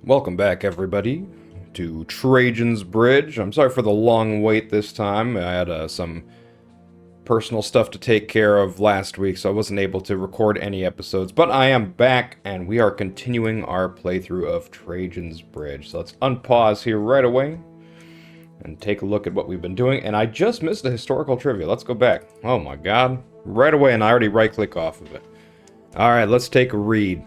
Welcome back, everybody, to Trajan's Bridge. I'm sorry for the long wait this time. I had some personal stuff to take care of last week, so I wasn't able to record any episodes. But I am back, and we are continuing our playthrough of Trajan's Bridge. So let's unpause here right away and take a look at what we've been doing. And I just missed a historical trivia. Let's go back. Oh my god. Right away, and I already right-click off of it. Alright, let's take a read.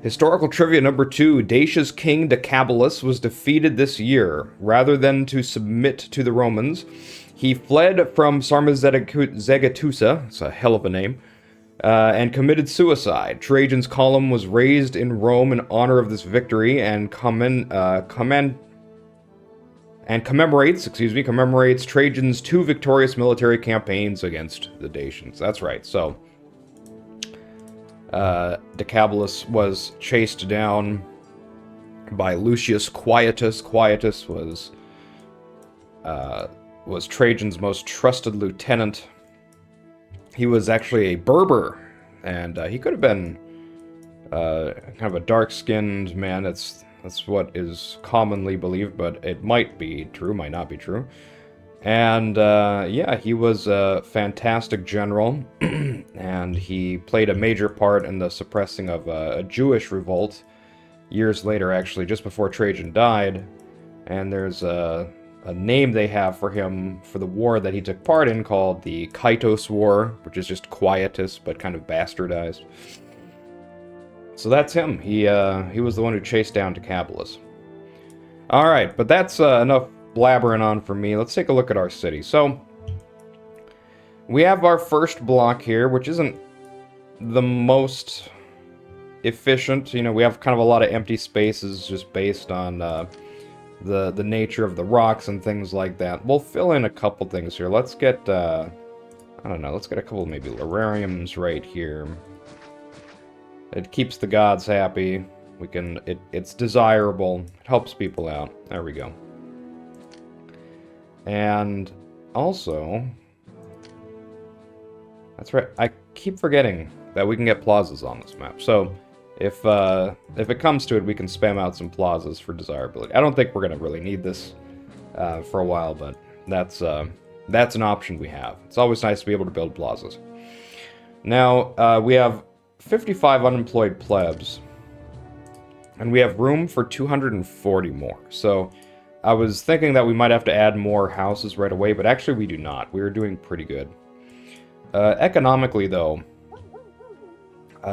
Historical trivia number 2. Dacia's king Decebalus was defeated this year. Rather than to submit to the Romans, he fled from Sarmizegetusa, it's a hell of a name, and committed suicide. Trajan's column was raised in Rome in honor of this victory and commemorates Trajan's 2 victorious military campaigns against the Dacians. That's right, so Decebalus was chased down by Lucius Quietus. Quietus was Trajan's most trusted lieutenant. He was actually a Berber, and he could have been kind of a dark-skinned man. That's what is commonly believed, but it might be true, might not be true. And yeah, he was a fantastic general, and he played a major part in the suppressing of a Jewish revolt years later, actually, just before Trajan died. And there's a name they have for him for the war that he took part in called the Kaitos War, which is just Quietus, but kind of bastardized. So that's him. He was the one who chased down Decebalus. Alright, but that's enough blabbering on for me. Let's take a look at our city. So, we have our first block here, which isn't the most efficient. You know, we have kind of a lot of empty spaces just based on the nature of the rocks and things like that. We'll fill in a couple things here. Let's get, I don't know, let's get a couple maybe larariums right here. It keeps the gods happy. We can, it's desirable. It helps people out. There we go. And also, that's right, I keep forgetting that we can get plazas on this map. So, if it comes to it, we can spam out some plazas for desirability. I don't think we're going to really need this for a while, but that's an option we have. It's always nice to be able to build plazas. Now, we have 55 unemployed plebs, and we have room for 240 more. So, I was thinking that we might have to add more houses right away, but actually we do not. We are doing pretty good. Economically, though,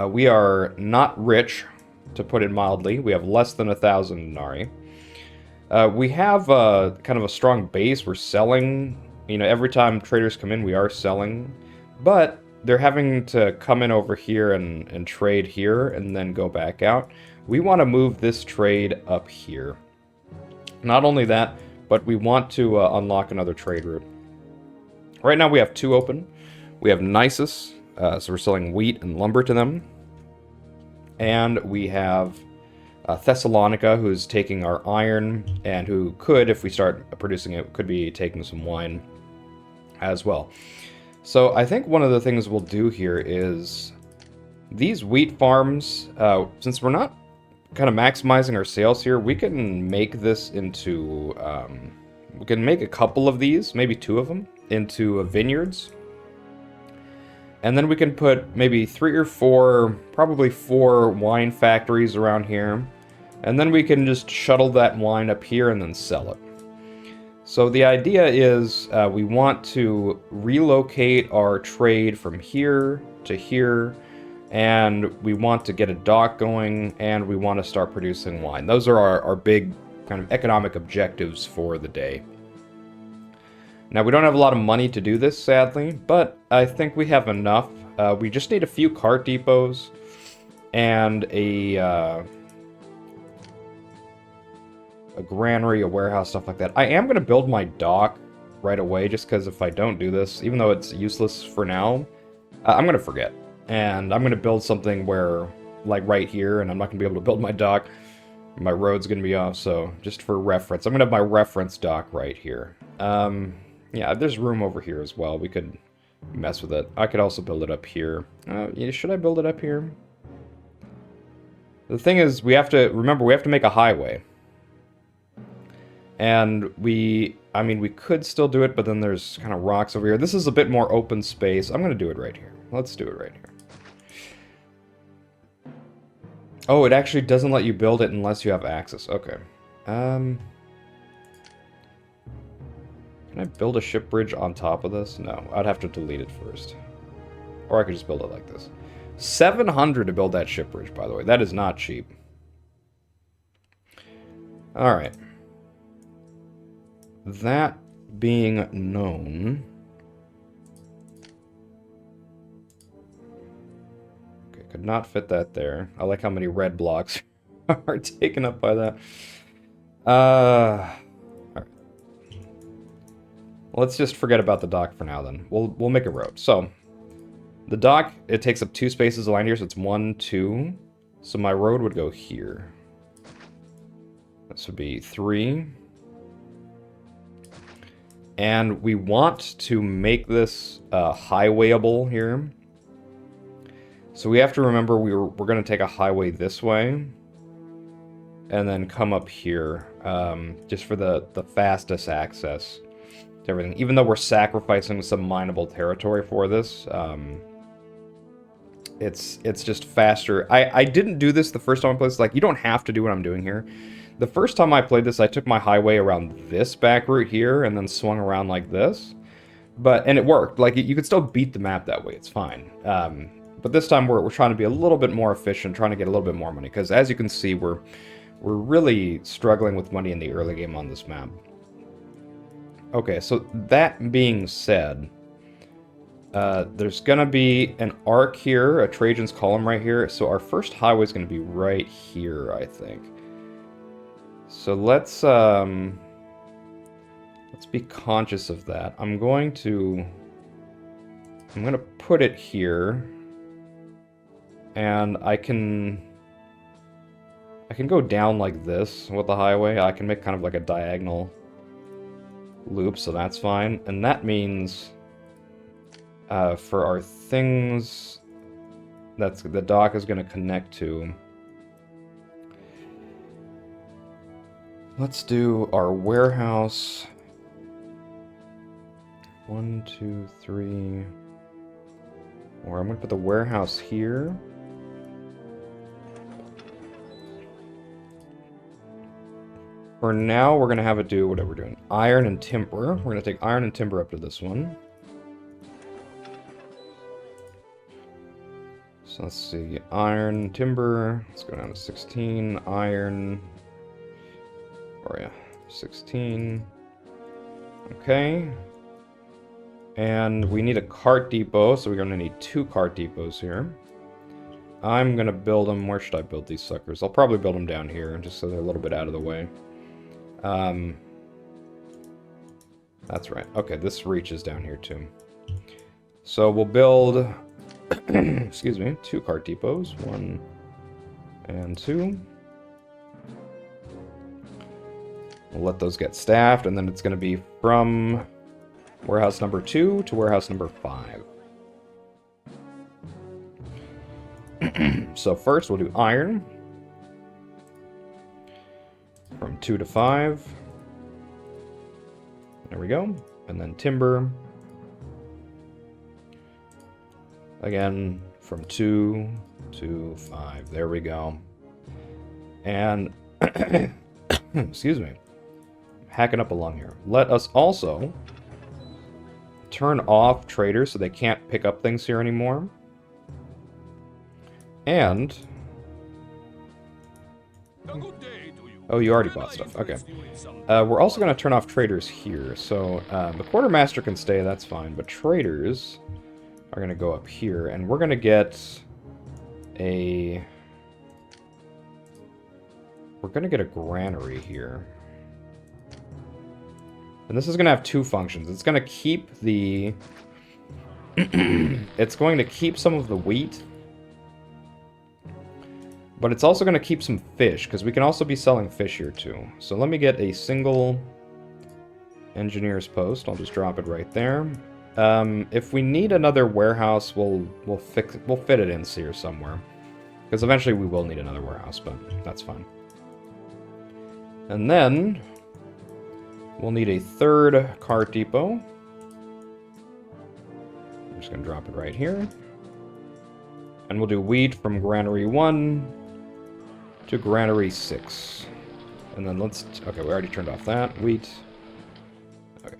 we are not rich, to put it mildly. We have less than 1,000 denarii. We have kind of a strong base. We're selling. You know, every time traders come in, we are selling. But they're having to come in over here and trade here and then go back out. We want to move this trade up here. Not only that, but we want to unlock another trade route. Right now we have 2 open. We have Nisus, so we're selling wheat and lumber to them. And we have Thessalonica, who's taking our iron, and who could, if we start producing it, could be taking some wine as well. So I think one of the things we'll do here is these wheat farms, since we're not kind of maximizing our sales here, we can make this into, we can make a couple of these, maybe 2 of them, into vineyards. And then we can put maybe 3 or 4, probably 4 wine factories around here. And then we can just shuttle that wine up here and then sell it. So the idea is we want to relocate our trade from here to here, and we want to get a dock going, and we want to start producing wine. Those are our big kind of economic objectives for the day. Now, we don't have a lot of money to do this, sadly, but I think we have enough. We just need a few cart depots and a granary, a warehouse, stuff like that. I am going to build my dock right away, just because if I don't do this, even though it's useless for now, I'm going to forget. And I'm going to build something where, like right here, and I'm not going to be able to build my dock. My road's going to be off, so just for reference, I'm going to have my reference dock right here. Yeah, there's room over here as well. We could mess with it. I could also build it up here. Yeah, should I build it up here? The thing is, we have to, remember, we have to make a highway. And I mean, we could still do it, but then there's kind of rocks over here. This is a bit more open space. I'm going to do it right here. Let's do it right here. Oh, it actually doesn't let you build it unless you have access. Okay. Can I build a ship bridge on top of this? No, I'd have to delete it first. Or I could just build it like this. 700 to build that ship bridge, by the way. That is not cheap. Alright. That being known... Okay, could not fit that there. I like how many red blocks are taken up by that. Alright. Let's just forget about the dock for now, then. We'll make a road. So, the dock, it takes up 2 spaces aligned here, so it's 1, 2. So my road would go here. This would be 3. And we want to make this highwayable here. So we have to remember we're going to take a highway this way. And then come up here, just for the fastest access to everything. Even though we're sacrificing some mineable territory for this, it's just faster. I didn't do this the first time I played this. Like, you don't have to do what I'm doing here. The first time I played this, I took my highway around this back route here and then swung around like this. And it worked. Like, you could still beat the map that way. It's fine. But this time we're trying to be a little bit more efficient, trying to get a little bit more money. Because as you can see, we're really struggling with money in the early game on this map. Okay, so that being said, there's going to be an arc here, a Trajan's column right here. So our first highway is going to be right here, I think. So let's be conscious of that. I'm going to put it here, and I can go down like this with the highway. I can make kind of like a diagonal loop, so that's fine. And that means for our things that's the dock is going to connect to. Let's do our warehouse. 1, 2, 3. Or I'm going to put the warehouse here. For now, we're going to have it do whatever we're doing. Iron and timber. We're going to take iron and timber up to this one. So let's see. Iron, timber. Let's go down to 16. Iron. Oh yeah, 16. Okay. And we need a cart depot, so we're going to need 2 cart depots here. I'm going to build them. Where should I build these suckers? I'll probably build them down here, just so they're a little bit out of the way. That's right. Okay, this reaches down here too. So we'll build, excuse me, 2 cart depots. 1 and 2. We'll let those get staffed, and then it's going to be from warehouse number 2 to warehouse number 5. So first we'll do iron. From 2 to 5. There we go. And then timber. Again, from 2 to 5. There we go. And, excuse me. Hacking up along here. Let us also turn off traders so they can't pick up things here anymore. And... oh, you already bought stuff. Okay. We're also going to turn off traders here. So the quartermaster can stay, that's fine. But traders are going to go up here. And we're going to get a... we're going to get a granary here. And this is going to have 2 functions. It's going to keep the... it's going to keep some of the wheat. But it's also going to keep some fish, because we can also be selling fish here too. So let me get a single engineer's post. I'll just drop it right there. If we need another warehouse, we'll fit it in here somewhere. Because eventually we will need another warehouse, but that's fine. And then we'll need a third cart depot. I'm just going to drop it right here. And we'll do wheat from Granary 1 to Granary 6. And then let's... Okay, we already turned off that. Wheat. Okay.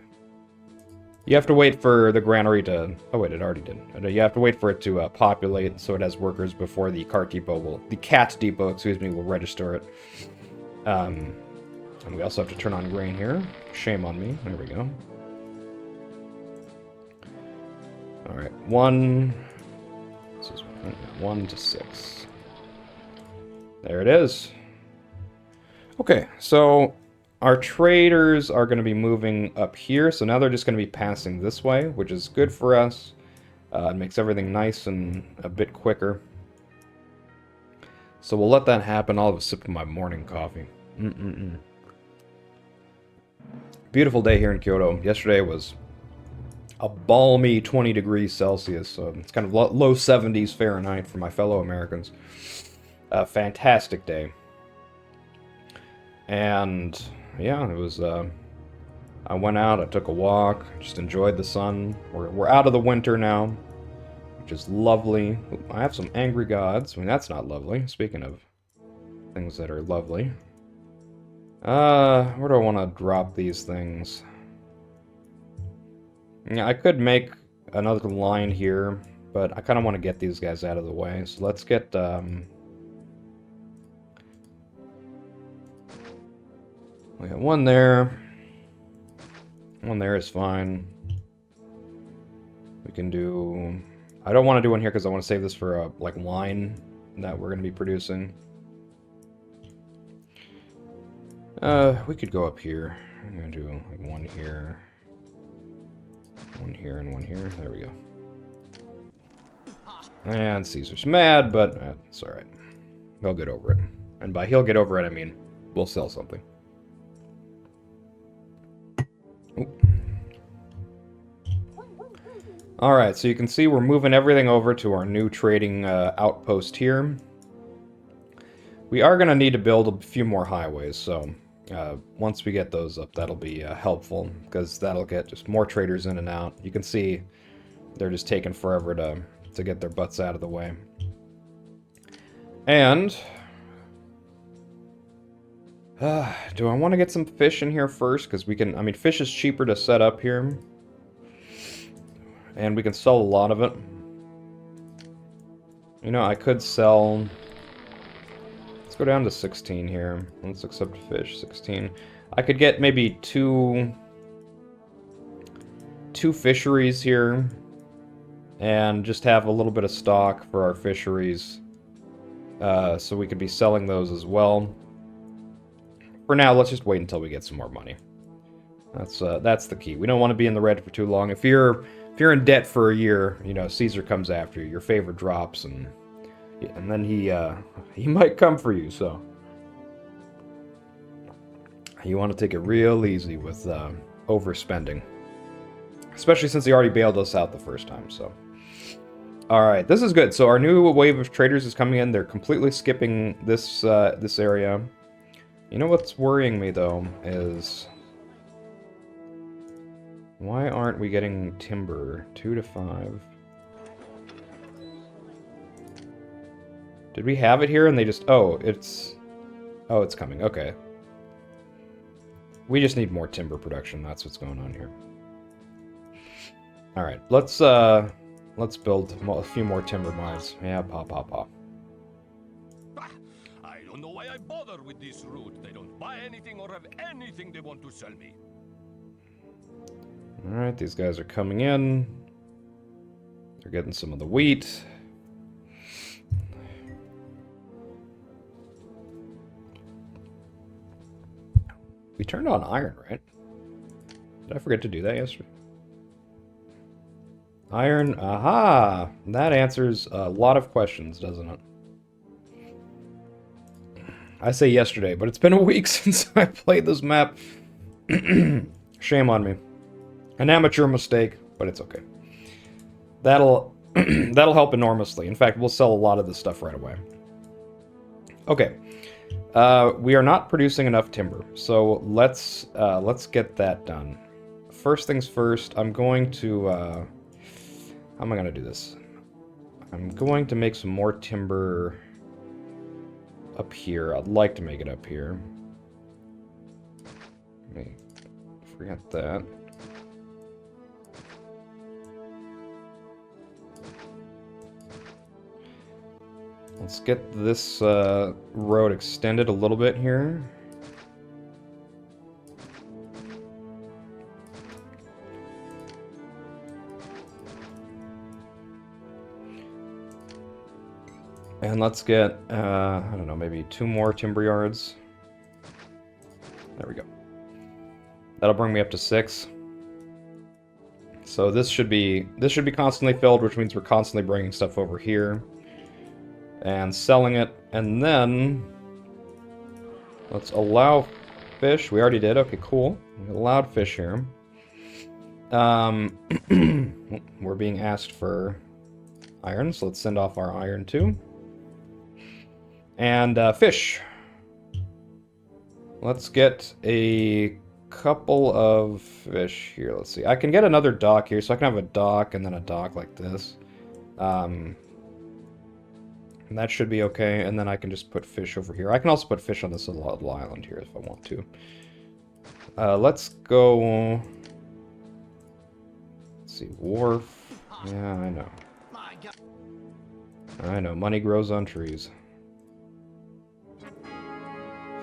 You have to wait for the granary to... Oh, wait, it already did. You have to wait for it to populate so it has workers before the cart depot will... The cat depot, excuse me, will register it. And we also have to turn on grain here. Shame on me. There we go. Alright, 1... This is 1 to 6. There it is. Okay, so our traders are going to be moving up here, so now they're just going to be passing this way, which is good for us. It makes everything nice and a bit quicker. So we'll let that happen. I'll have a sip of my morning coffee. Beautiful day here in Kyoto. Yesterday was a balmy 20 degrees Celsius, so it's kind of low 70s Fahrenheit for my fellow Americans. A fantastic day. And yeah, it was, I went out, I took a walk, just enjoyed the sun. We're out of the winter now, which is lovely. I have some angry gods. I mean, that's not lovely. Speaking of things that are lovely. Where do I want to drop these things? Yeah, I could make another line here, but I kind of want to get these guys out of the way. So let's get, we got one there. One there is fine. We can do... I don't want to do one here because I want to save this for a, like, line that we're going to be producing. We could go up here. I'm going to do like one here. One here and one here. There we go. And Caesar's mad, but it's alright. He'll get over it. And by he'll get over it, I mean we'll sell something. Alright, so you can see we're moving everything over to our new trading outpost here. We are going to need to build a few more highways, so once we get those up, that'll be helpful, because that'll get just more traders in and out. You can see they're just taking forever to get their butts out of the way. And do I want to get some fish in here first? Because we can, I mean, fish is cheaper to set up here. And we can sell a lot of it. You know, I could sell... Let's go down to 16 here. Let's accept fish, 16. I could get maybe two fisheries here. And just have a little bit of stock for our fisheries. So we could be selling those as well. For now, let's just wait until we get some more money. That's the key. We don't want to be in the red for too long. If you're in debt for a year, you know, Caesar comes after you. Your favor drops, and then he might come for you. So you want to take it real easy with overspending, especially since he already bailed us out the first time. So, all right, this is good. So our new wave of traders is coming in. They're completely skipping this this area. You know what's worrying me though is, why aren't we getting timber? 2 to 5. Did we have it here and they just... Oh, it's coming. Okay. We just need more timber production. That's what's going on here. Alright, let's build a few more timber mines. Yeah, pop. I don't know why I bother with this route. They don't buy anything or have anything they want to sell me. Alright, these guys are coming in. They're getting some of the wheat. We turned on iron, right? Did I forget to do that yesterday? Iron, aha! That answers a lot of questions, doesn't it? I say yesterday, but it's been a week since I played this map. Shame on me. An amateur mistake, but it's okay. That'll help enormously. In fact, we'll sell a lot of this stuff right away. Okay. We are not producing enough timber, so let's get that done. First things first, I'm going to how am I gonna do this? I'm going to make some more timber up here. I'd like to make it up here. Let me forget that. Let's get this road extended a little bit here. And let's get, I don't know, maybe 2 more timber yards. There we go. That'll bring me up to 6. So this should be constantly filled, which means we're constantly bringing stuff over here and selling it. And then let's allow fish. We already did. Okay, cool. We allowed fish here. We're being asked for iron, so let's send off our iron too. And fish. Let's get a couple of fish here. Let's see. I can get another dock here, so I can have a dock and then a dock like this. And that should be okay. And then I can just put fish over here. I can also put fish on this little island here if I want to. Let's go. Let's see. Wharf. Yeah, I know. I know. Money grows on trees.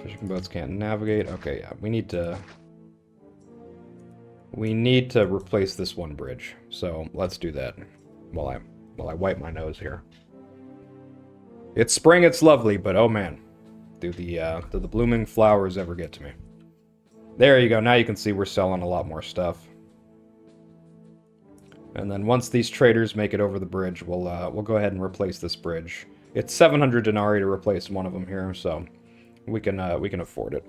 Fishing boats can't navigate. Okay, yeah, we need to replace this one bridge. So let's do that while I wipe my nose here. It's spring, it's lovely, but oh man, do the blooming flowers ever get to me? There you go. Now you can see we're selling a lot more stuff. And then once these traders make it over the bridge, we'll go ahead and replace this bridge. It's 700 denarii to replace one of them here, so we can afford it.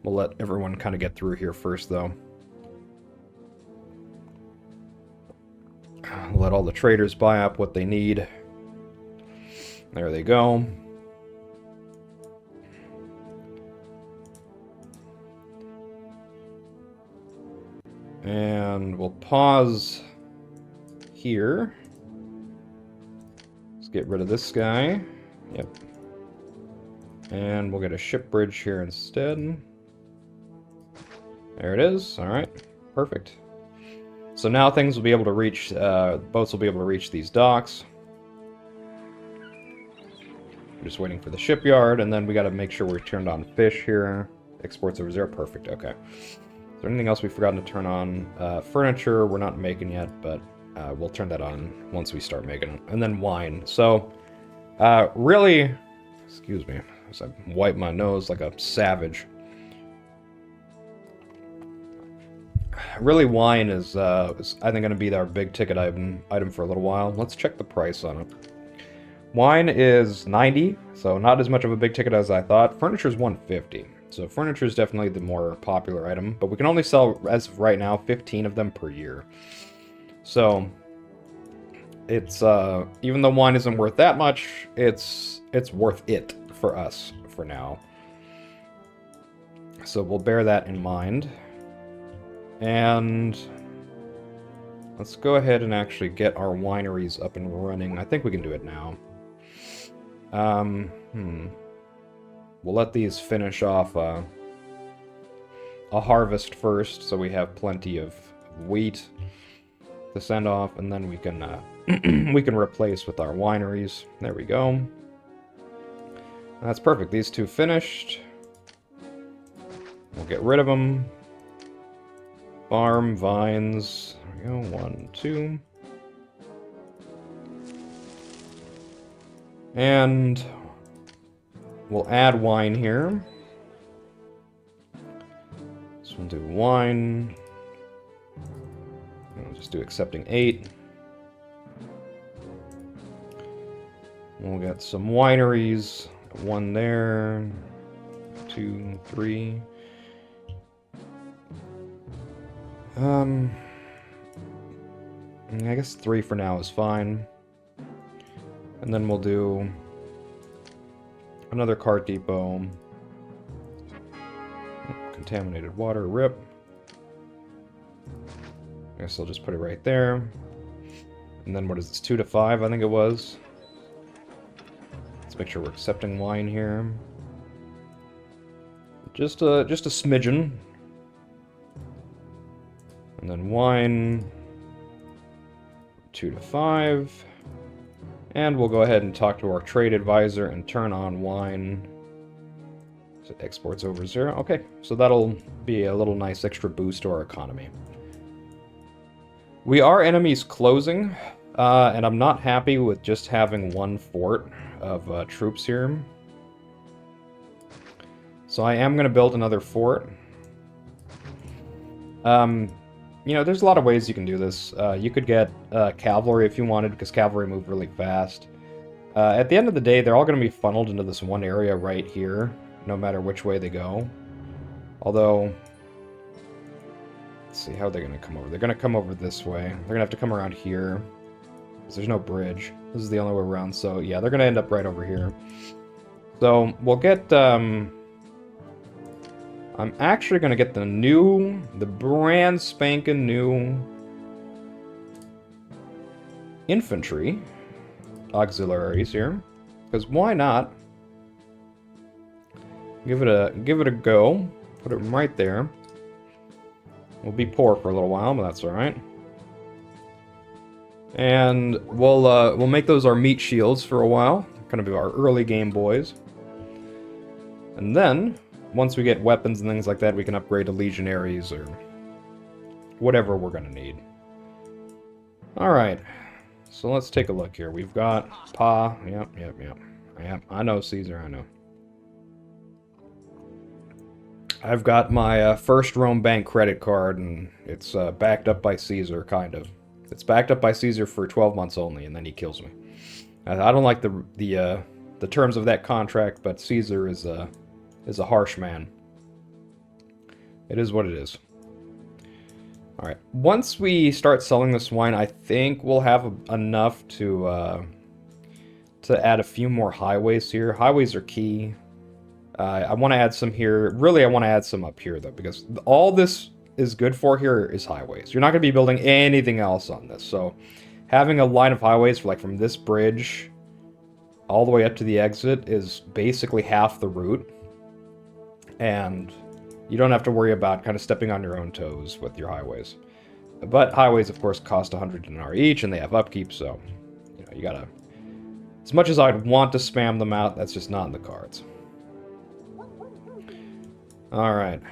We'll let everyone kind of get through here first, though. Let all the traders buy up what they need. There they go. And we'll pause here. Let's get rid of this guy. Yep. And we'll get a ship bridge here instead. There it is. Alright. Perfect. So now things will be able to reach, boats will be able to reach these docks. I'm just waiting for the shipyard, and then we gotta make sure we're turned on fish here. Exports over 0. Perfect. Okay. Is there anything else we've forgotten to turn on? Furniture, we're not making yet, but we'll turn that on once we start making it. And then wine. So, really, excuse me, as I wipe my nose like a savage. Really, wine is I think, going to be our big ticket item for a little while. Let's check the price on it. Wine is 90, so not as much of a big ticket as I thought. Furniture is 150. So furniture is definitely the more popular item, but we can only sell, as of right now, 15 of them per year. So it's even though wine isn't worth that much, it's worth it for us for now. So we'll bear that in mind. And let's go ahead and actually get our wineries up and running. I think we can do it now. We'll let these finish off a harvest first, so we have plenty of wheat to send off, and then we can we can replace with our wineries. There we go. That's perfect. These two finished. We'll get rid of them. Farm, vines. There we go. 1, 2. And we'll add wine here. So we'll do wine. We'll just do accepting 8. We'll get some wineries. 1 there. 2, 3. I guess 3 for now is fine. And then we'll do Another cart depot. Contaminated water, rip. I guess I'll just put it right there. And then what is this, 2 to 5, I think it was. Let's make sure we're accepting wine here. Just a smidgen. And then wine, 2 to 5. And we'll go ahead and talk to our trade advisor and turn on wine. So exports over 0. Okay, so that'll be a little nice extra boost to our economy. We are enemies closing, and I'm not happy with just having one fort of troops here. So I am going to build another fort. You know, there's a lot of ways you can do this. You could get cavalry if you wanted, because cavalry move really fast. At the end of the day, they're all going to be funneled into this one area right here, no matter which way they go. Although, let's see how they're going to come over. They're going to come over this way. They're going to have to come around here, because there's no bridge. This is the only way around, so yeah, they're going to end up right over here. So, we'll get, I'm actually going to get the brand spanking new infantry auxiliaries here, because why not? Give it a go. Put it right there. We'll be poor for a little while, but that's all right. And we'll make those our meat shields for a while. Kind of be our early game boys. And then, once we get weapons and things like that, we can upgrade to legionaries or whatever we're gonna need. Alright, so let's take a look here. We've got Pa. Yep. I know, Caesar, I know. I've got my first Rome Bank credit card, and it's backed up by Caesar, kind of. It's backed up by Caesar for 12 months only, and then he kills me. I don't like the terms of that contract, but Caesar is a harsh man. It is what it is. Alright, once we start selling this wine, I think we'll have enough to add a few more highways here. Highways are key. I want to add some here. Really, I want to add some up here, though, because all this is good for here is highways. You're not going to be building anything else on this, so having a line of highways for, like, from this bridge all the way up to the exit is basically half the route. And you don't have to worry about kind of stepping on your own toes with your highways. But highways, of course, cost 100 dinar each, and they have upkeep, so you know, you gotta... As much as I'd want to spam them out, that's just not in the cards. Alright.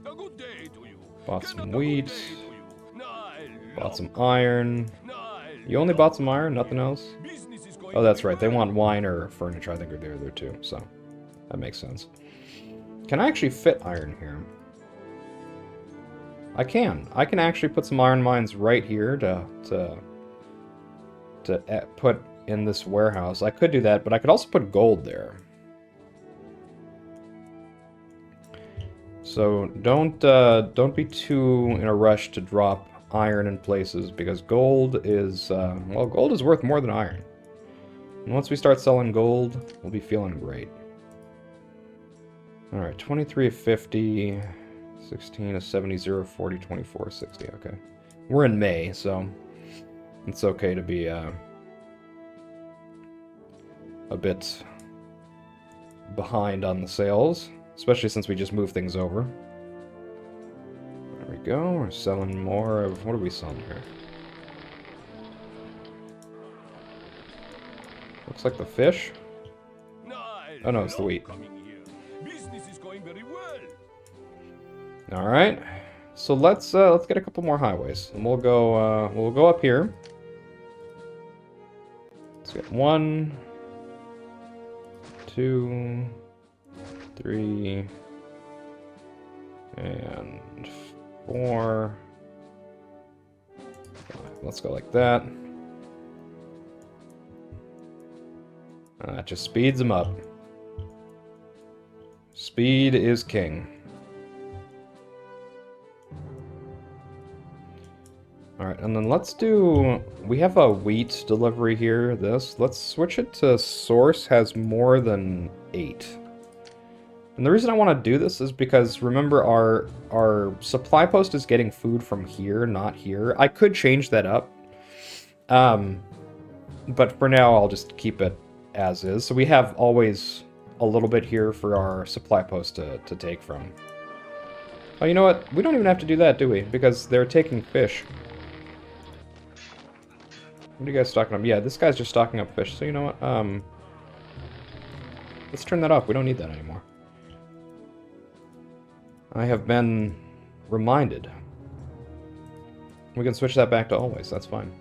A good day to you. Bought some Cannot a good wheat. day to you. Bought some iron. You only bought some iron? Nothing else? Business is going Oh, that's very right. They well. want wine or furniture, I think, are there too, so that makes sense. Can I actually fit iron here? I can. I can actually put some iron mines right here to put in this warehouse. I could do that, but I could also put gold there. So don't be too in a rush to drop iron in places, because gold is well, gold is worth more than iron. And once we start selling gold, we'll be feeling great. All right, 23 of 50, 16 of 70, 0, 40, 24, 60. Okay, we're in May, so it's okay to be a bit behind on the sales, especially since we just moved things over. There we go. We're selling more of... What are we selling here? Looks like the fish. Oh no, it's the wheat. Business is going very well. All right. So let's get a couple more highways, and we'll go up here. Let's get 1, 2, 3, and 4. Let's go like that. That just speeds them up. Speed is king. Alright, Alright, and then let's do... We have a wheat delivery here, Let's switch it to source has more than 8. And the reason I want to do this is because, remember, our supply post is getting food from here, not here. I could change that up. But for now, I'll just keep it as is. So we have always a little bit here for our supply post to take from. Oh, you know what? We don't even have to do that, do we? Because they're taking fish. What are you guys stocking up? Yeah, this guy's just stocking up fish. So you know what? Let's turn that off. We don't need that anymore. I have been reminded. We can switch that back to always. That's fine.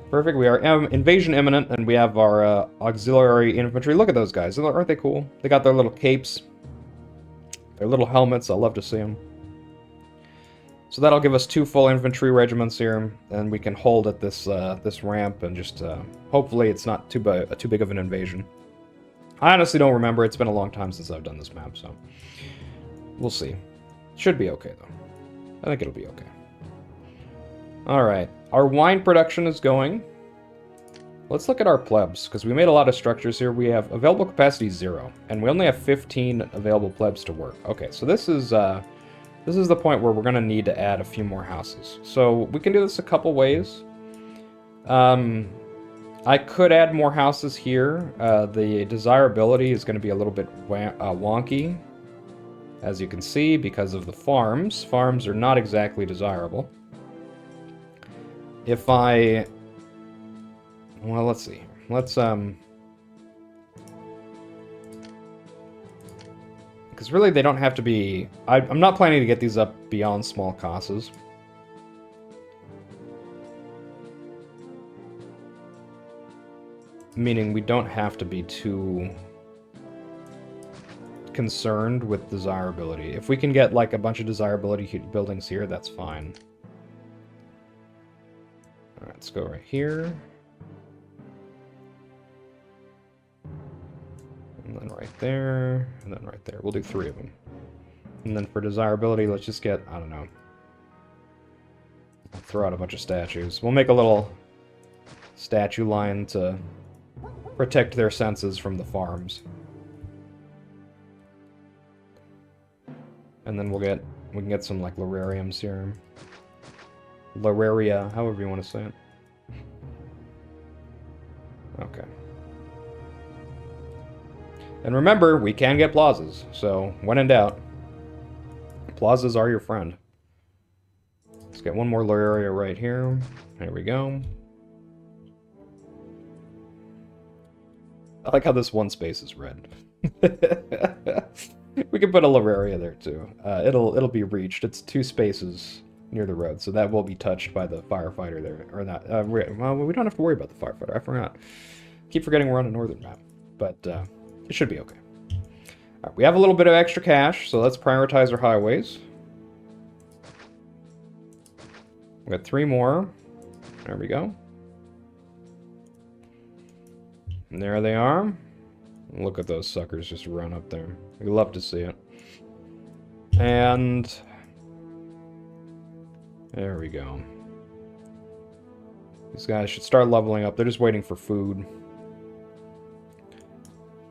Perfect. We are invasion imminent, and we have our auxiliary infantry. Look at those guys. Aren't they cool? They got their little capes. Their little helmets. I love to see them. So that'll give us 2 full infantry regiments here, and we can hold at this this ramp, and just hopefully it's not too big of an invasion. I honestly don't remember. It's been a long time since I've done this map, so we'll see. Should be okay though. I think it'll be okay. All right, our wine production is going. Let's look at our plebs, because we made a lot of structures here. We have available capacity 0, and we only have 15 available plebs to work. Okay, so this is the point where we're going to need to add a few more houses. So we can do this a couple ways. I could add more houses here. The desirability is going to be a little bit wonky, as you can see, because of the farms. Farms are not exactly desirable. If I... Well, let's see. Let's, because really they don't have to be... I'm not planning to get these up beyond small causes. Meaning we don't have to be too concerned with desirability. If we can get like a bunch of desirability buildings here, that's fine. Alright, let's go right here. And then right there, and then right there. We'll do 3 of them. And then for desirability, let's just get, I don't know, throw out a bunch of statues. We'll make a little statue line to protect their senses from the farms. And then we can get some like larariums here. Lararia, however you want to say it. Okay. And remember, we can get plazas, so when in doubt, plazas are your friend. Let's get one more Lararia right here. There we go. I like how this one space is red. We can put a Lararia there too. It'll be reached. It's 2 spaces near the road, so that will be touched by the firefighter there, or not. Well, we don't have to worry about the firefighter. I forgot. Keep forgetting we're on a northern map, but it should be okay. All right, we have a little bit of extra cash, so let's prioritize our highways. We got 3 more. There we go. And there they are. Look at those suckers just run up there. We love to see it. And there we go. These guys should start leveling up. They're just waiting for food.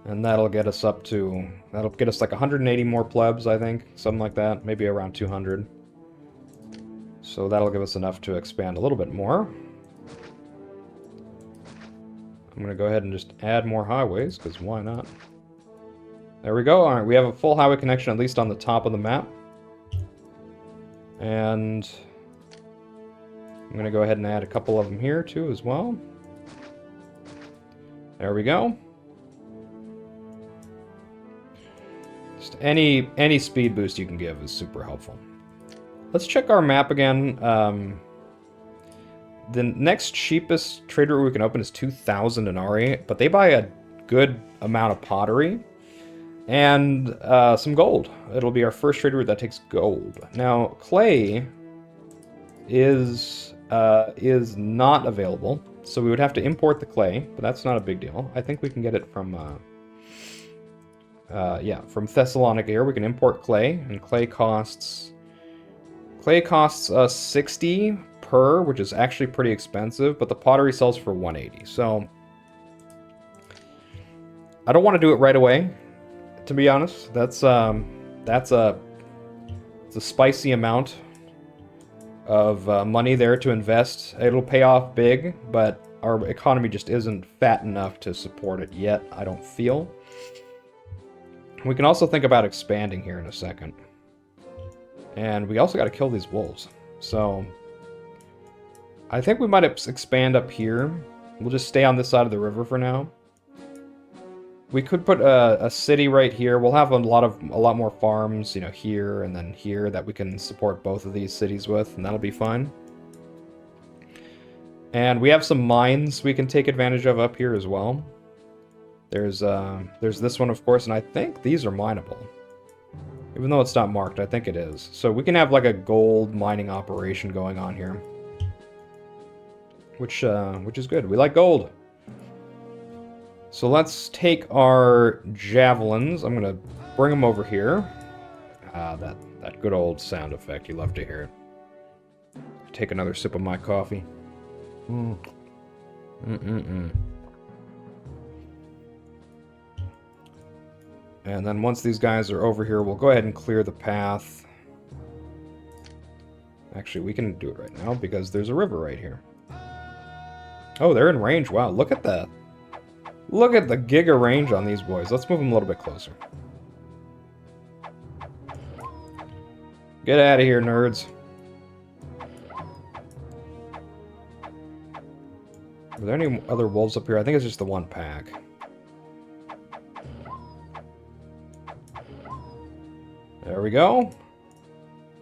And that'll get us up to... That'll get us like 180 more plebs, I think. Something like that. Maybe around 200. So that'll give us enough to expand a little bit more. I'm going to go ahead and just add more highways, because why not? There we go. Alright, we have a full highway connection, at least on the top of the map. And I'm going to go ahead and add a couple of them here, too, as well. There we go. Just any speed boost you can give is super helpful. Let's check our map again. The next cheapest trade route we can open is 2,000 Inari, but they buy a good amount of pottery and some gold. It'll be our first trade route that takes gold. Now, clay is not available, so we would have to import the clay, but that's not a big deal. I think we can get it from from Thessalonica here. We can import clay, and clay costs Clay costs us 60 per, which is actually pretty expensive, but the pottery sells for 180. So I don't want to do it right away, to be honest. That's a spicy amount of money there to invest. It'll pay off big, but our economy just isn't fat enough to support it yet, I don't feel. We can also think about expanding here in a second. And we also got to kill these wolves. So I think we might expand up here. We'll just stay on this side of the river for now. We could put a city right here. We'll have a lot more farms, you know, here and then here that we can support both of these cities with, and that'll be fine. And we have some mines we can take advantage of up here as well. There's this one, of course, and I think these are mineable. Even though it's not marked, I think it is. So we can have like a gold mining operation going on here. Which is good. We like gold. So let's take our javelins. I'm gonna bring them over here. That good old sound effect. You love to hear it. Take another sip of my coffee. And then once these guys are over here, we'll go ahead and clear the path. Actually, we can do it right now because there's a river right here. Oh, they're in range. Wow, look at that. Look at the giga range on these boys. Let's move them a little bit closer. Get out of here, nerds. Are there any other wolves up here? I think it's just the one pack. There we go.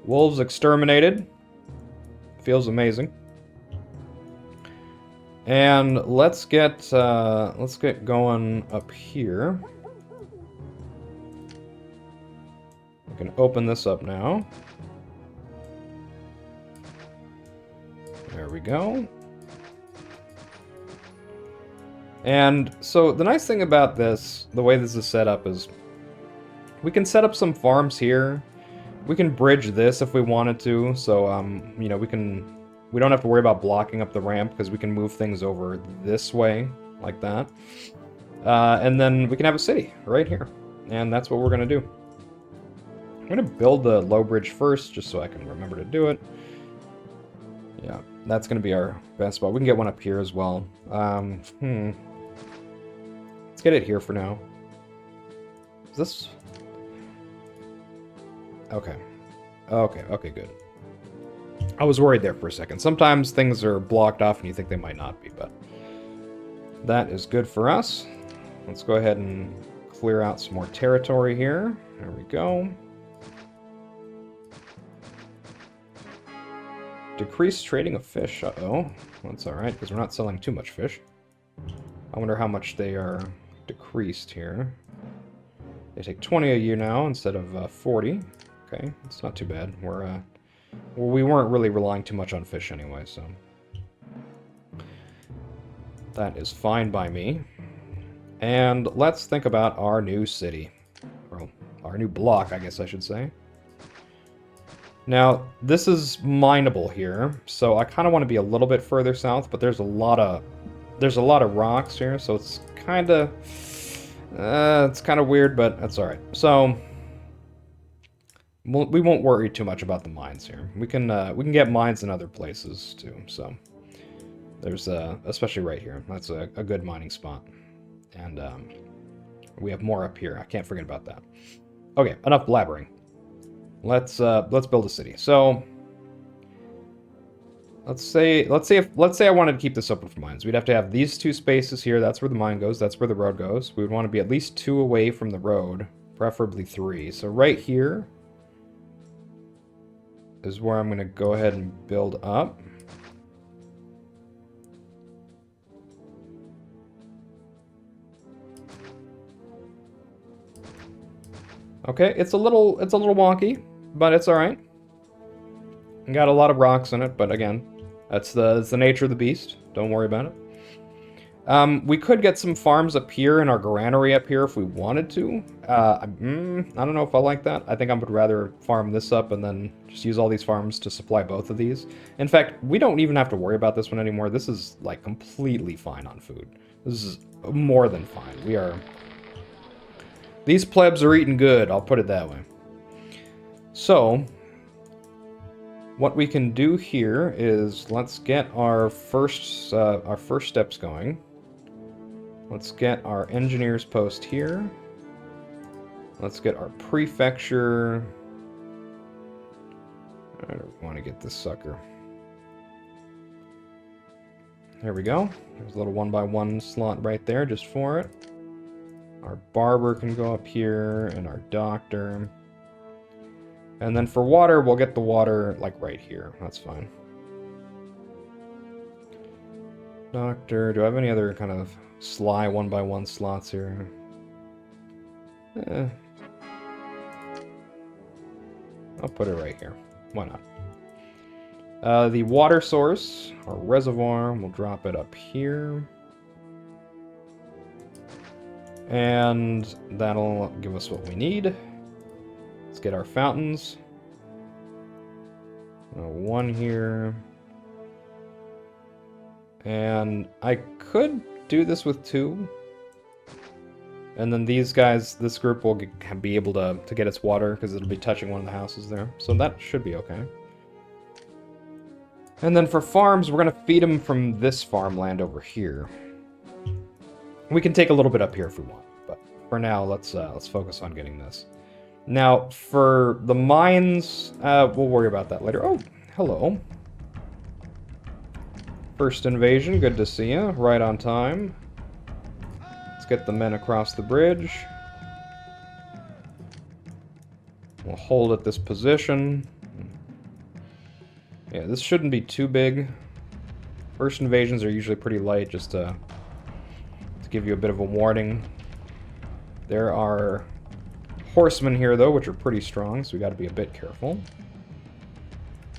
Wolves exterminated. Feels amazing. And let's get going up here. We can open this up now. There we go. And so the nice thing about this, the way this is set up, is we can set up some farms here. We can bridge this if we wanted to. So you know, we don't have to worry about blocking up the ramp because we can move things over this way, like that. And then we can have a city right here. And that's what we're going to do. I'm going to build the low bridge first, just so I can remember to do it. Yeah, that's going to be our best spot. We can get one up here as well. Let's get it here for now. Is this... Okay. Okay, good. I was worried there for a second. Sometimes things are blocked off and you think they might not be, but that is good for us. Let's go ahead and clear out some more territory here. There we go. Decreased trading of fish. Uh-oh. That's alright, because we're not selling too much fish. I wonder how much they are decreased here. They take 20 a year now instead of 40. Okay, it's not too bad. We weren't really relying too much on fish anyway, so that is fine by me. And let's think about our new city. Or our new block, I guess I should say. Now, this is mineable here, so I kind of want to be a little bit further south, but there's a lot of rocks here, so it's kind of weird, but that's all right. So we won't worry too much about the mines here. We can get mines in other places too. So there's especially right here. That's a good mining spot, and we have more up here. I can't forget about that. Okay, enough blabbering. Let's build a city. So let's say I wanted to keep this open for mines. We'd have to have these two spaces here. That's where the mine goes. That's where the road goes. We would want to be at least 2 away from the road, preferably 3. So right here is where I'm going to go ahead and build up. Okay, it's a little wonky, but it's all right. Got a lot of rocks in it, but again, that's the nature of the beast. Don't worry about it. We could get some farms up here in our granary up here if we wanted to. I don't know if I like that. I think I would rather farm this up and then just use all these farms to supply both of these. In fact, we don't even have to worry about this one anymore. This is, like, completely fine on food. This is more than fine. We are... These plebs are eating good, I'll put it that way. So, what we can do here is let's get our first steps going. Let's get our engineer's post here. Let's get our prefecture. I don't want to get this sucker. There we go. There's a little 1x1 slot right there just for it. Our barber can go up here, and our doctor. And then for water, we'll get the water, like, right here. That's fine. Doctor, do I have any other kind of sly 1x1 slots here? I'll put it right here. Why not? The water source, or reservoir, we'll drop it up here. And that'll give us what we need. Let's get our fountains. One here. And I could do this with 2. And then these guys, this group will be able to get its water because it'll be touching one of the houses there. So that should be okay. And then for farms, we're going to feed them from this farmland over here. We can take a little bit up here if we want, but for now, let's focus on getting this. Now, for the mines, we'll worry about that later. Oh, hello. First invasion, good to see you. Right on time. Let's get the men across the bridge. We'll hold at this position. Yeah, this shouldn't be too big. First invasions are usually pretty light, just to give you a bit of a warning. There are horsemen here, though, which are pretty strong, so we got to be a bit careful.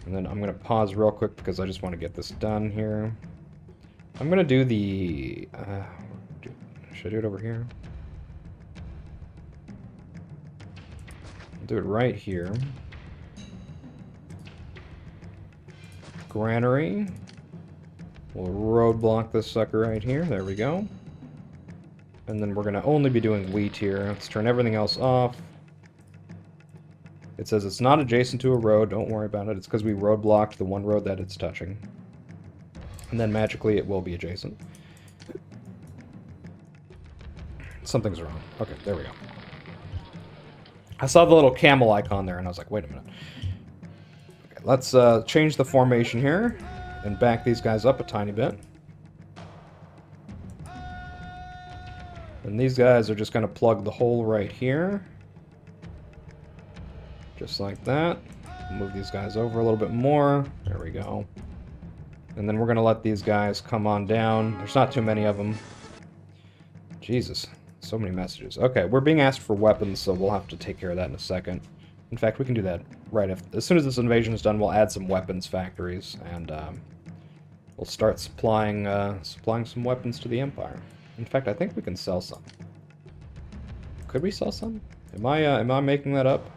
And then I'm going to pause real quick because I just want to get this done here. I'm going to do the... should I do it over here? I'll do it right here. Granary. We'll roadblock this sucker right here. There we go. And then we're going to only be doing wheat here. Let's turn everything else off. It says it's not adjacent to a road. Don't worry about it. It's because we roadblocked the one road that it's touching. And then magically it will be adjacent. Something's wrong. Okay, there we go. I saw the little camel icon there and I was like, wait a minute. Okay, let's change the formation here and back these guys up a tiny bit. And these guys are just going to plug the hole right here. Just like that. Move these guys over a little bit more. There we go. And then we're going to let these guys come on down. There's not too many of them. Jesus. So many messages. Okay, we're being asked for weapons, so we'll have to take care of that in a second. In fact, we can do that right as soon as this invasion is done. We'll add some weapons factories, and we'll start supplying some weapons to the Empire. In fact, I think we can sell some. Could we sell some? Am I making that up?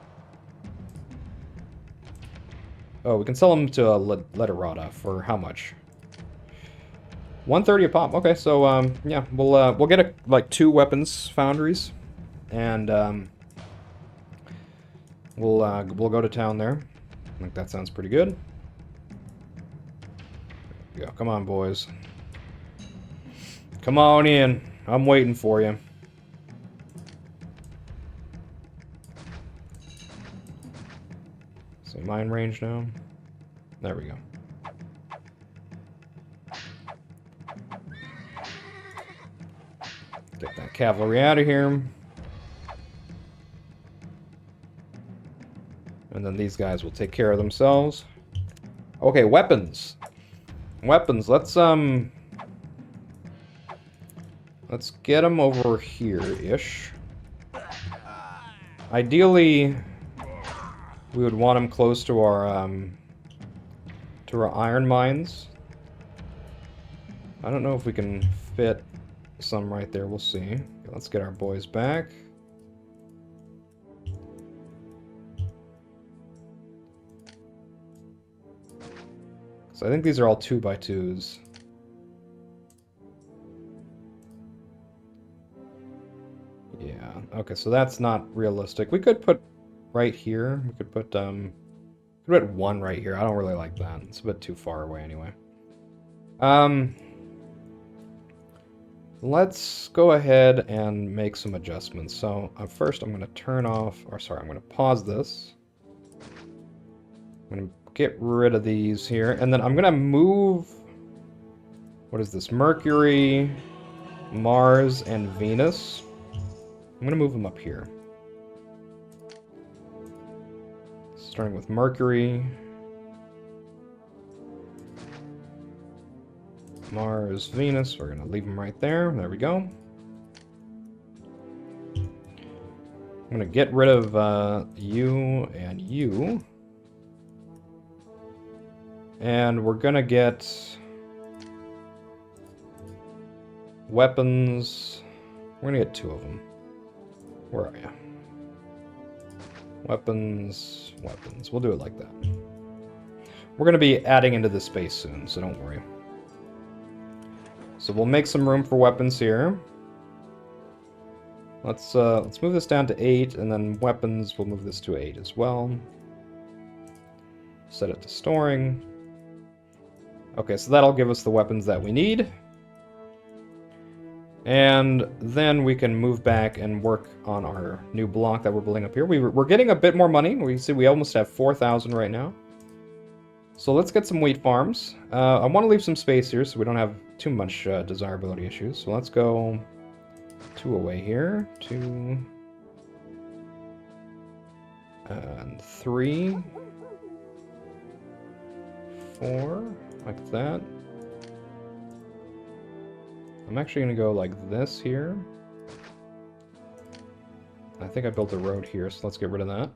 Oh, we can sell them to Letterata for how much? 130 a pop. Okay, so yeah, we'll get like 2 weapons foundries, and we'll go to town there. I think that sounds pretty good. Yeah, come on, boys. Come on in. I'm waiting for you. So mine range now. There we go. Get that cavalry out of here. And then these guys will take care of themselves. Okay, weapons. Weapons. Let's get them over here-ish. Ideally, we would want them close to our iron mines. I don't know if we can fit some right there. We'll see. Okay, let's get our boys back. So I think these are all 2x2s. Yeah, okay, so that's not realistic. We could put right here. We could put one right here. I don't really like that. It's a bit too far away anyway. Let's go ahead and make some adjustments. So first I'm going to turn off, or sorry, I'm going to pause this. I'm going to get rid of these here, and then I'm going to move, what is this, Mercury, Mars, and Venus. I'm going to move them up here. Starting with Mercury, Mars, Venus. We're going to leave them right there. There we go. I'm going to get rid of you and you. And we're going to get weapons. We're going to get 2 of them. Where are you? Weapons, weapons. We'll do it like that. We're going to be adding into this space soon, so don't worry. So we'll make some room for weapons here. Let's move this down to 8, and then weapons, we'll move this to 8 as well. Set it to storing. Okay, so that'll give us the weapons that we need. And then we can move back and work on our new block that we're building up here. We're getting a bit more money. We see we almost have 4,000 right now. So let's get some wheat farms. I want to leave some space here so we don't have too much desirability issues. So let's go 2 away here. 2. And 3. 4. Like that. I'm actually going to go like this here. I think I built a road here, so let's get rid of that.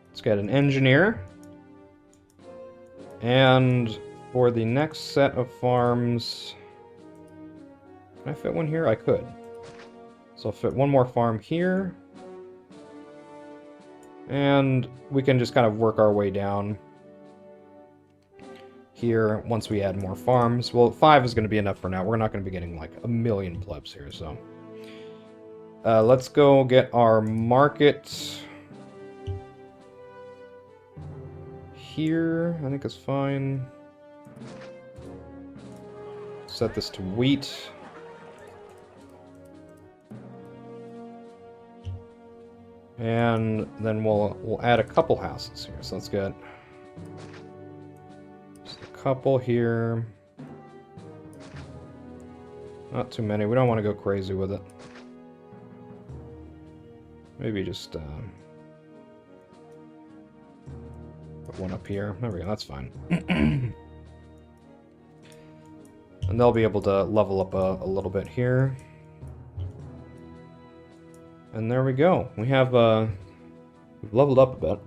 Let's get an engineer. And for the next set of farms... Can I fit one here? I could. So I'll fit one more farm here. And we can just kind of work our way down here once we add more farms. Well, 5 is going to be enough for now. We're not going to be getting like 1,000,000 plebs here, so... let's go get our market here. I think it's fine. Set this to wheat. And then we'll add a couple houses here. So let's get just a couple here. Not too many. We don't want to go crazy with it. Maybe just put one up here. There we go. That's fine. And they'll be able to level up a little bit here. And there we go. We have we've leveled up a bit.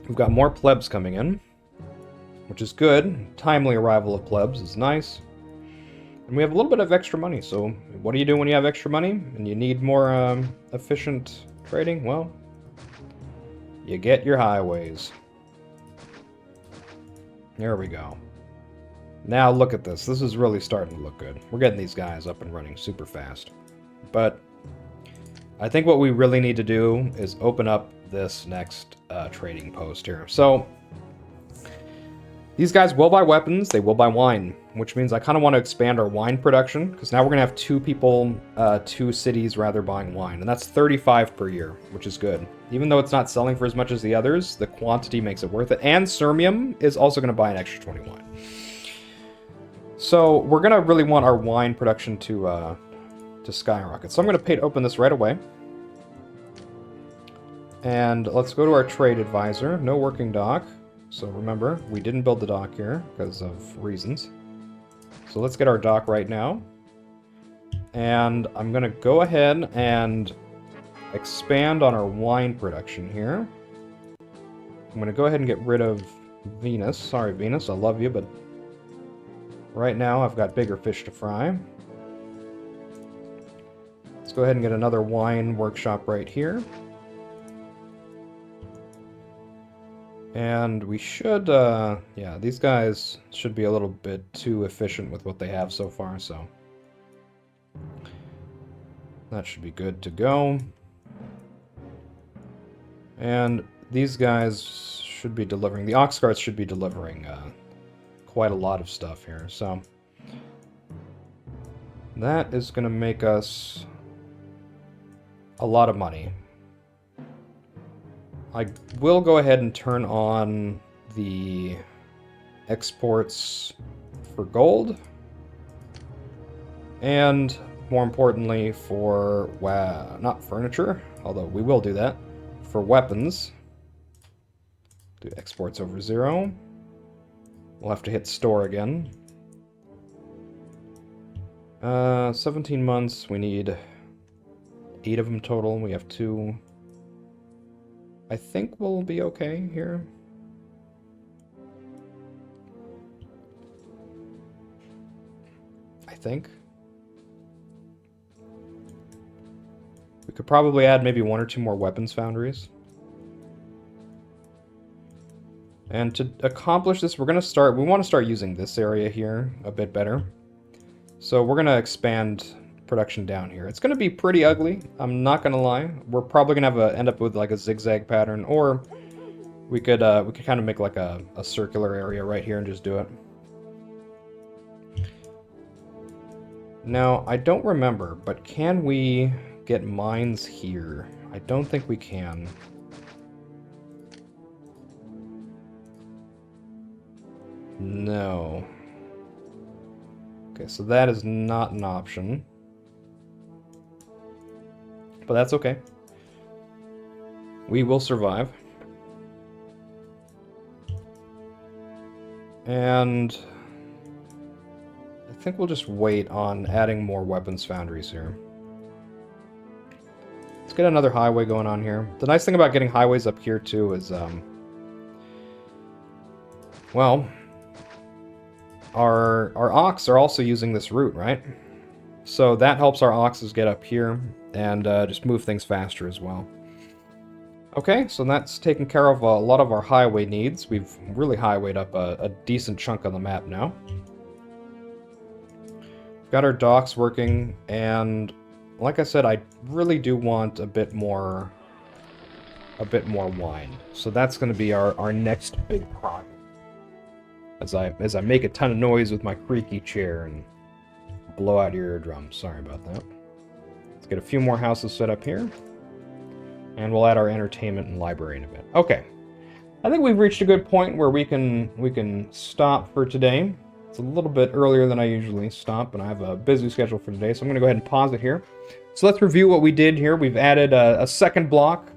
We've got more plebs coming in, which is good. Timely arrival of plebs is nice. And we have a little bit of extra money, so what do you do when you have extra money and you need more efficient trading? Well, you get your highways. There we go. Now look at this. This is really starting to look good. We're getting these guys up and running super fast. But I think what we really need to do is open up this next trading post here. So these guys will buy weapons, they will buy wine, which means I kind of want to expand our wine production, because now we're going to have 2 people, 2 cities rather, buying wine. And that's 35 per year, which is good. Even though it's not selling for as much as the others, the quantity makes it worth it. And Sirmium is also going to buy an extra 20 wine. So we're going to really want our wine production to skyrocket. So I'm going to open this right away. And let's go to our trade advisor. No working dock. So remember, we didn't build the dock here because of reasons. So let's get our dock right now. And I'm going to go ahead and expand on our wine production here. I'm going to go ahead and get rid of Venus. Sorry, Venus, I love you, but right now I've got bigger fish to fry. Let's go ahead and get another wine workshop right here. And we should, yeah, these guys should be a little bit too efficient with what they have so far, so that should be good to go. And these guys should be delivering, the ox carts should be delivering quite a lot of stuff here, so that is going to make us a lot of money. I will go ahead and turn on the exports for gold, and more importantly for, not furniture, although we will do that, for weapons. Do exports over 0. We'll have to hit store again. 17 months, we need 8 of them total, we have 2. I think we'll be okay here. I think. We could probably add maybe 1 or 2 more weapons foundries. And to accomplish this, we want to start using this area here a bit better. So we're going to expand production down here. It's going to be pretty ugly, I'm not going to lie. We're probably going to end up with like a zigzag pattern, or we could kind of make like a circular area right here and just do it. Now, I don't remember, but can we get mines here? I don't think we can. No. Okay, so that is not an option. But that's okay. We will survive. And I think we'll just wait on adding more weapons foundries here. Let's get another highway going on here. The nice thing about getting highways up here too is, well, our ox are also using this route, right? So that helps our oxes get up here and just move things faster as well. Okay, so that's taken care of a lot of our highway needs. We've really highwayed up a decent chunk of the map now. Got our docks working, and like I said, I really do want a bit more wine. So that's going to be our next big project. As I make a ton of noise with my creaky chair and blow out your eardrums. Sorry about that. Let's get a few more houses set up here. And we'll add our entertainment and library in a bit. Okay. I think we've reached a good point where we can stop for today. It's a little bit earlier than I usually stop, and I have a busy schedule for today, so I'm going to go ahead and pause it here. So let's review what we did here. We've added a second block.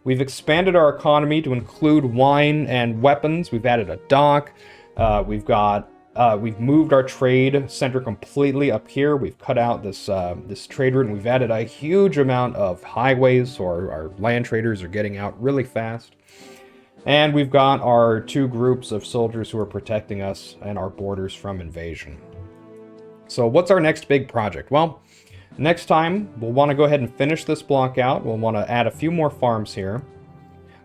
We've expanded our economy to include wine and weapons. We've added a dock. We've moved our trade center completely up here. We've cut out this trade route, and we've added a huge amount of highways, so our land traders are getting out really fast. And we've got our 2 groups of soldiers who are protecting us and our borders from invasion. So what's our next big project? Well, next time we'll want to go ahead and finish this block out. We'll want to add a few more farms here.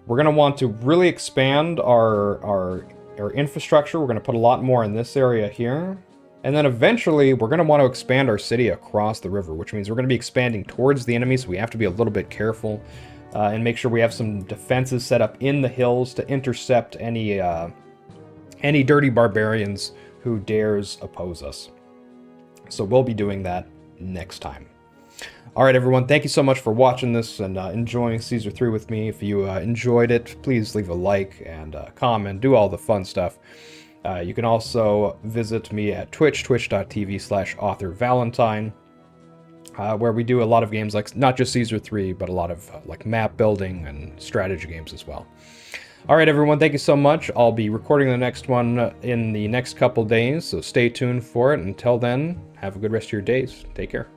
We're going to want to really expand our infrastructure. We're going to put a lot more in this area here. And then eventually we're going to want to expand our city across the river, which means we're going to be expanding towards the enemy, so we have to be a little bit careful and make sure we have some defenses set up in the hills to intercept any dirty barbarians who dares oppose us. So we'll be doing that next time. All right, everyone, thank you so much for watching this and enjoying Caesar 3 with me. If you enjoyed it, please leave a like and comment, do all the fun stuff. You can also visit me at twitch.tv/authorvalentine, where we do a lot of games like not just Caesar 3, but a lot of like map building and strategy games as well. All right, everyone, thank you so much. I'll be recording the next one in the next couple days, so stay tuned for it. Until then, have a good rest of your days. Take care.